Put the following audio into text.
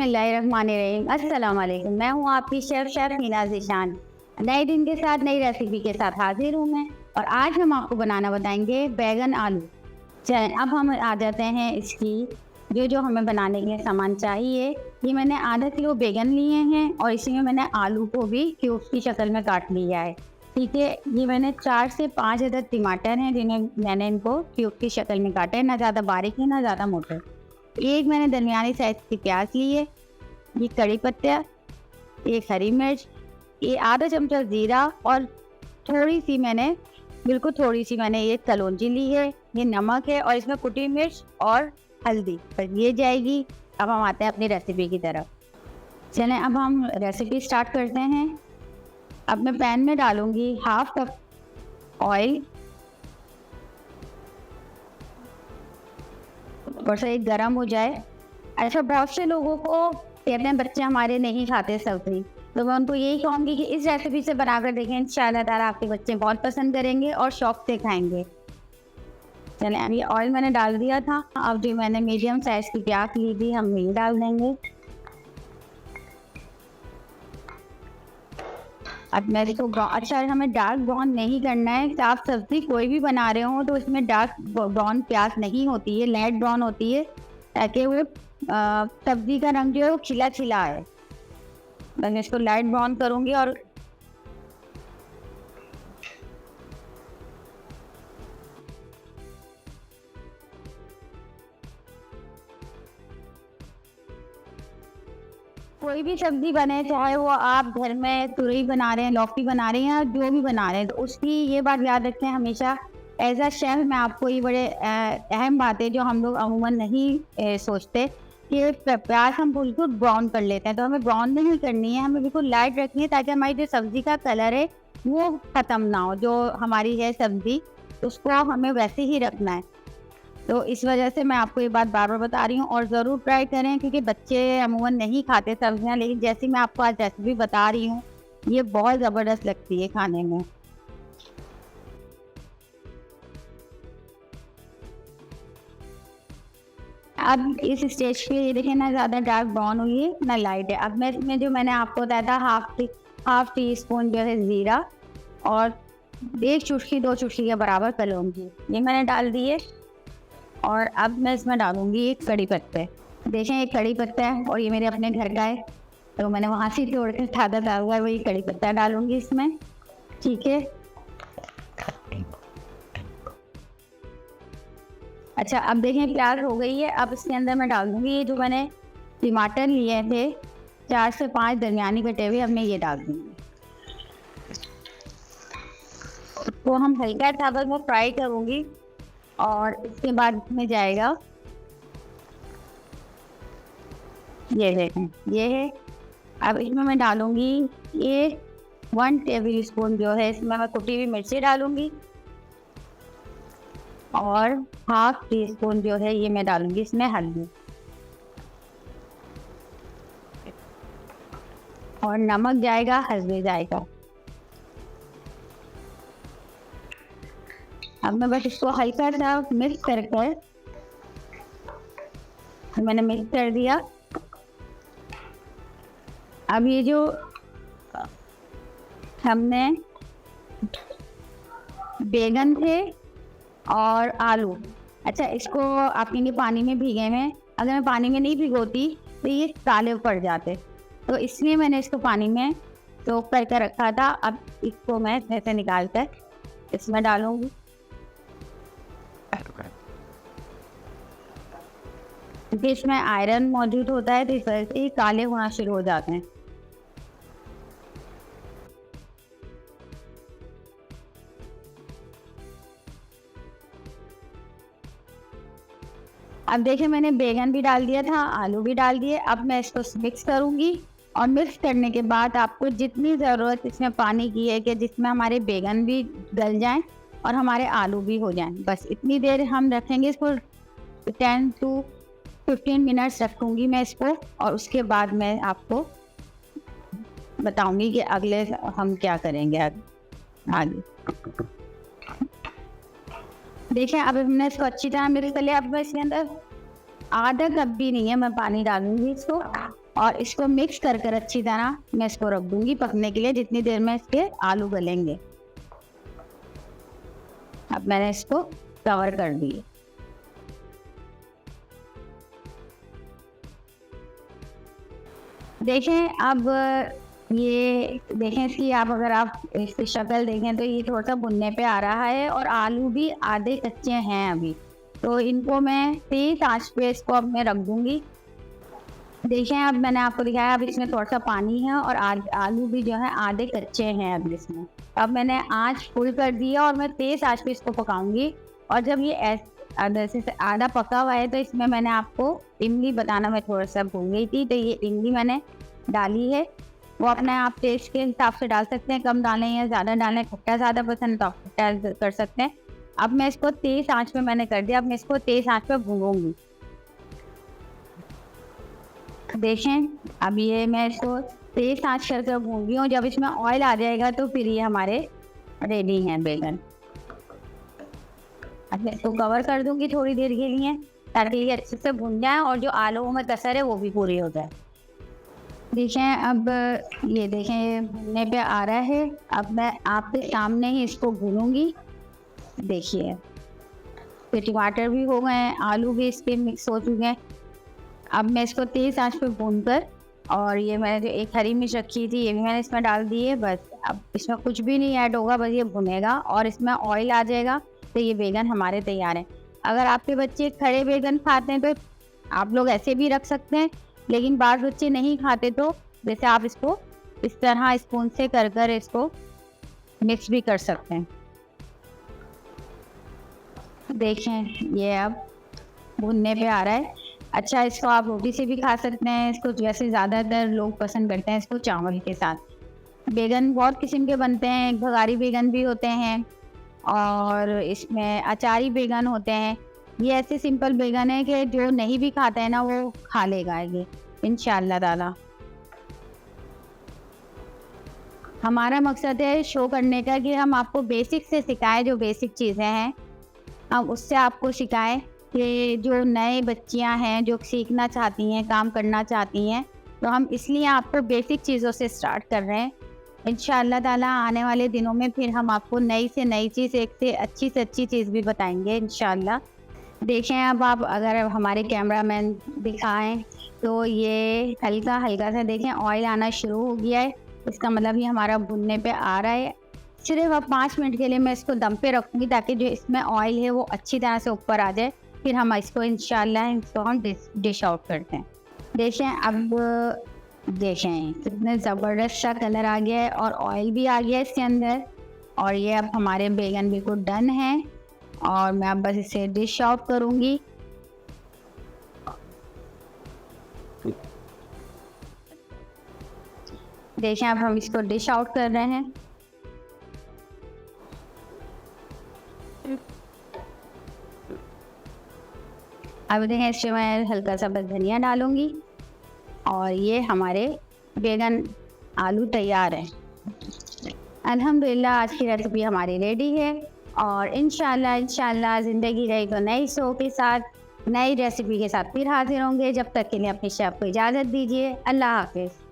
बिस्मिल्लाहिर्रहमानिर्रहीम। अस्सलाम वालेकुम। मैं हूँ आपकी शेफ हीना ज़ीशान। नए दिन के साथ नई रेसिपी के साथ हाजिर हूँ मैं, और आज हम आपको बनाना बताएंगे बैगन आलू। चलें अब हम आ जाते हैं इसकी जो हमें बनाने के सामान चाहिए। ये मैंने आधा किलो बैगन लिए हैं और इसी में मैंने आलू को भी क्यूब्स की शक्ल में काट लिया है। ठीक है, ये मैंने 4 से 5 अदद टमाटर हैं जिन्हें मैंने इनको क्यूब की शक्ल में काटा है, ना ज़्यादा बारीक है ना ज़्यादा मोटे। एक मैंने दरमियानी साइज की प्याज ली है, ये कड़ी पत्ता, एक हरी मिर्च, ये आधा चमचा ज़ीरा और थोड़ी सी मैंने ये कलौंजी ली है, ये नमक है और इसमें कुटी मिर्च और हल्दी, पर ये जाएगी। अब हम आते हैं अपनी रेसिपी की तरफ। चलें अब हम रेसिपी स्टार्ट करते हैं। अब मैं पैन में डालूंगी हाफ कप ऑयल और से गर्म हो जाए। अच्छा, बहुत से लोगों को कहते हैं बच्चे हमारे नहीं खाते सब्जी, तो मैं उनको यही कहूँगी कि इस रेसिपी से बनाकर देखें, इंशाल्लाह ताला आपके बच्चे बहुत पसंद करेंगे और शौक से खाएंगे। चलें अब ये ऑयल मैंने डाल दिया था। अब जो मैंने मीडियम साइज की प्याज ली थी हम ये डाल देंगे। अब मेरे को अच्छा, हमें डार्क ब्राउन नहीं करना है। आप सब्जी कोई भी बना रहे हो तो इसमें डार्क ब्राउन प्याज नहीं होती है, लाइट ब्राउन होती है, ताकि वो सब्जी का रंग जो है वो खिला खिला है। मैं इसको लाइट ब्राउन करूँगी और कोई भी सब्जी बने, चाहे वो आप घर में तुरई बना रहे हैं, लौकी बना रहे हैं या जो भी बना रहे हैं, तो उसकी ये बात याद रखें हमेशा। एज अ शेफ मैं आपको ये बड़े अहम बातें जो हम लोग अमूमन नहीं सोचते कि प्याज हम बिल्कुल ब्राउन कर लेते हैं, तो हमें ब्राउन नहीं करनी है, हमें बिल्कुल लाइट रखनी है ताकि हमारी जो सब्ज़ी का कलर है वो ख़त्म ना हो। जो हमारी है सब्ज़ी उसको हमें वैसे ही रखना है। तो इस वजह से मैं आपको ये बात बार बार बता रही हूँ, और ज़रूर ट्राई करें क्योंकि बच्चे अमूमन नहीं खाते सब्जियाँ, लेकिन जैसी मैं आपको आज रेसिपी बता रही हूँ ये बहुत ज़बरदस्त लगती है खाने में। अब इस स्टेज पे ये देखें, ना ज़्यादा डार्क ब्राउन हुई है ना लाइट है। अब मैं इसमें जो मैंने आपको बताया था हाफ टी स्पून जो है ज़ीरा और 1 चुटकी 2 चुटकी के बराबर कलौंजी ये मैंने डाल दी है। और अब मैं इसमें डालूंगी एक कड़ी पत्ते। देखें एक कड़ी पत्ता है और ये मेरे अपने घर का है, तो मैंने वहाँ से तोड़ कर ताज़ा डाला हुआ है, वही कड़ी पत्ता डालूंगी इसमें। ठीक है, अच्छा अब देखें प्याज हो गई है। अब इसके अंदर मैं डाल दूँगी ये जो मैंने टमाटर लिए थे 4 से 5 दरमियानी कटे हुए, अब मैं ये डाल दूँगी। तो हम हल्का सा मैं फ्राई करूँगी और इसके बाद में जाएगा ये देखें ये है। अब इसमें मैं डालूंगी ये 1 टेबल स्पून जो है इसमें मैं कुटी हुई मिर्ची डालूंगी और हाफ टी स्पून जो है ये मैं डालूंगी इसमें हल्दी और नमक जाएगा हल्दी जाएगा। अब मैं बस इसको हल्का सा मिक्स कर मैंने मिक्स कर दिया। अब ये जो हमने बैगन थे और आलू, अच्छा इसको आप कहेंगे पानी में भीगे में, अगर मैं पानी में नहीं भिगोती तो ये काले पड़ जाते, तो इसलिए मैंने इसको पानी में सोख करके रखा था। अब इसको मैं ऐसे निकाल कर इसमें डालूंगी। क्योंकि इसमें आयरन मौजूद होता है तो इस वजह से ये काले होना शुरू हो जाते हैं। अब देखिए मैंने बैगन भी डाल दिया था, आलू भी डाल दिए। अब मैं इसको मिक्स करूंगी और मिक्स करने के बाद आपको जितनी ज़रूरत इसमें पानी की है कि जिसमें हमारे बैगन भी गल जाएं और हमारे आलू भी हो जाएं, बस इतनी देर हम रखेंगे इसको। 10 to 15 मिनट्स रखूँगी मैं इसको, और उसके बाद मैं आपको बताऊंगी कि अगले हम क्या करेंगे आगे। देखिए अब हमने इसको अच्छी तरह मिक्स कर लिया। अब मैं इसके अंदर आधा कप भी नहीं है मैं पानी डालूंगी इसको, और इसको मिक्स कर कर अच्छी तरह मैं इसको रख दूंगी पकने के लिए, जितनी देर में इसके आलू गलेंगे। अब मैंने इसको कवर कर दिए। देखें अब ये देखें इसकी, आप अगर आप इसकी शक्ल देखें तो ये थोड़ा सा भुनने पे आ रहा है और आलू भी आधे कच्चे हैं अभी, तो इनको मैं तेज आंच पे इसको अब मैं रख दूंगी। देखें अब मैंने आपको दिखाया, अब इसमें थोड़ा सा पानी है और आलू भी जो है आधे कच्चे हैं अभी इसमें। अब मैंने आंच फुल कर दिया और मैं तेज आंच पे इसको पकाऊंगी। और जब ये जैसे आधा पका हुआ है तो इसमें मैंने आपको इमली बताना मैं थोड़ा सा भूल गई थी, तो ये इमली मैंने डाली है। वो अपने आप टेस्ट के हिसाब से डाल सकते हैं, कम डालें या ज़्यादा डालें। खट्टा ज़्यादा पसंद तो आप खट्टा कर सकते हैं। अब मैं इसको तेज आंच पे मैंने कर दिया, अब मैं इसको तेज आंच पे भूनूंगी। देखें अब ये मैं इसको तेज आंच करके भून हूँ। जब इसमें ऑयल आ जाएगा तो फिर ये हमारे रेडी हैं बैगन। अब मैं इसको कवर कर दूंगी थोड़ी देर के लिए ताकि ये अच्छे से भुन जाए और जो आलूओं में कसर है वो भी पूरी हो जाए। देखें अब ये देखें ये भुनने पे आ रहा है। अब मैं आपके सामने ही इसको भूनूंगी। देखिए फिर टमाटर भी हो गए हैं, आलू भी इसके मिक्स हो चुके हैं। अब मैं इसको तेज़ आंच पे भूनकर, और ये मैंने जो एक हरी मिर्च रखी थी ये भी मैंने इसमें डाल दी है। बस अब इसमें कुछ भी नहीं ऐड होगा, बस ये भुनेगा और इसमें ऑयल आ जाएगा तो ये बैगन हमारे तैयार हैं। अगर आपके बच्चे खड़े बैगन खाते हैं तो आप लोग ऐसे भी रख सकते हैं, लेकिन बाज़ बच्चे नहीं खाते तो जैसे आप इसको इस तरह स्पून से कर कर इसको मिक्स भी कर सकते हैं। देखें ये अब भुनने पे आ रहा है। अच्छा इसको आप रोटी से भी खा सकते हैं, इसको वैसे ज़्यादातर लोग पसंद करते हैं इसको चावल के साथ। बैगन बहुत किस्म के बनते हैं, भगारी बैगन भी होते हैं और इसमें अचारी बैगन होते हैं। ये ऐसे सिंपल बैगन है कि जो नहीं भी खाता है ना वो खा लेगा ये इंशाअल्लाह ताला। हमारा मकसद है शो करने का कि हम आपको बेसिक से सिखाएं, जो बेसिक चीज़ें हैं हम उससे आपको सिखाएं कि जो नए बच्चियां हैं जो सीखना चाहती हैं, काम करना चाहती हैं, तो हम इसलिए आपको बेसिक चीज़ों से स्टार्ट कर रहे हैं। इंशाअल्लाह ताला आने वाले दिनों में फिर हम आपको नई से नई चीज़, एक से अच्छी चीज़ भी बताएंगे इंशाअल्लाह। देखें अब आप अगर हमारे कैमरामैन दिखाएं तो ये हल्का हल्का सा देखें ऑयल आना शुरू हो गया है, इसका मतलब ये हमारा भुनने पे आ रहा है। सिर्फ अब 5 मिनट के लिए मैं इसको दम पे रखूँगी ताकि जो इसमें ऑयल है वो अच्छी तरह से ऊपर आ जाए, फिर हम इसको इंशाल्लाह इसको हम डिश आउट करते हैं। देखें अब देखें कितने ज़बरदस्त सा कलर आ गया है और ऑयल भी आ गया है इसके अंदर। और ये अब हमारे बैगन बिल्कुल डन है और मैं अब बस इसे डिश आउट करूँगी। देखें अब हम इसको डिश आउट कर रहे हैं। अब देखें इसमें मैं हल्का सा बस धनिया डालूंगी और ये हमारे बैगन आलू तैयार है। अल्हम्दुलिल्लाह आज की रेसिपी हमारी रेडी है और इंशाल्लाह ज़िंदगी रही तो नई शो के साथ, नई रेसिपी के साथ फिर हाजिर होंगे। जब तक के लिए अपने शेफ को इजाज़त दीजिए। अल्लाह हाफ़िज़।